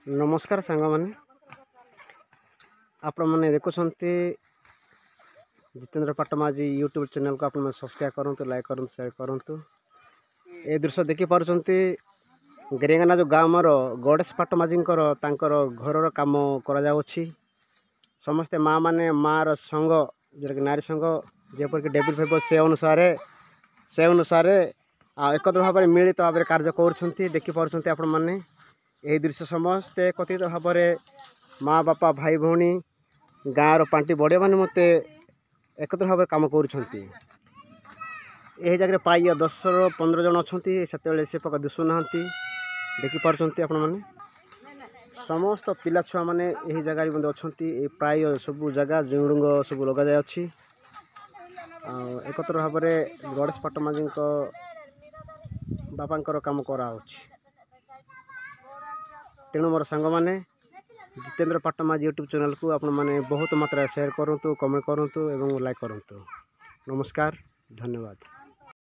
नमस्कार सांग मैंने आपण मैंने देखुं जितेंद्र पाटमाझी यूट्यूब चैनल को आप सब्सक्राइब करूँ, लाइक करूँ, शेयर करूँ। ये दृश्य देखी पार्टी गेरेंगाना जो गाँव गणेश पाटमाझी घर कम कर समस्ते माँ माने माँ संघ जोटा कि नारी संघ जेपरिक डेबिट फेबर से अनुसार एकत्र भाव में मिलित भाव में कार्य कर देखी पार्टी आपण मैंने यही दृश्य समस्ते कथित भाव में माँ बापा भाई भौणी गाँव पांटी बड़े मैंने मत एकत्र भाव में कम कर जगह प्राय 10-15 जन अच्छा से पका दिशुना देखी पार्टी आपण मैंने समस्त पिला छुआ मैंने यही जगह अच्छा प्राय सब जगह झुड़ुंग सब लग जाए एकत्र भाव में गणेश पाटमाझी बापा कम करा तेणु मोर सांग मैंने जितेंद्र पाटमाझी यूट्यूब चैनल को आपण मैंने बहुत मात्रा शेयर करूँ, कमेंट करूँ और लाइक करूँ। नमस्कार, धन्यवाद।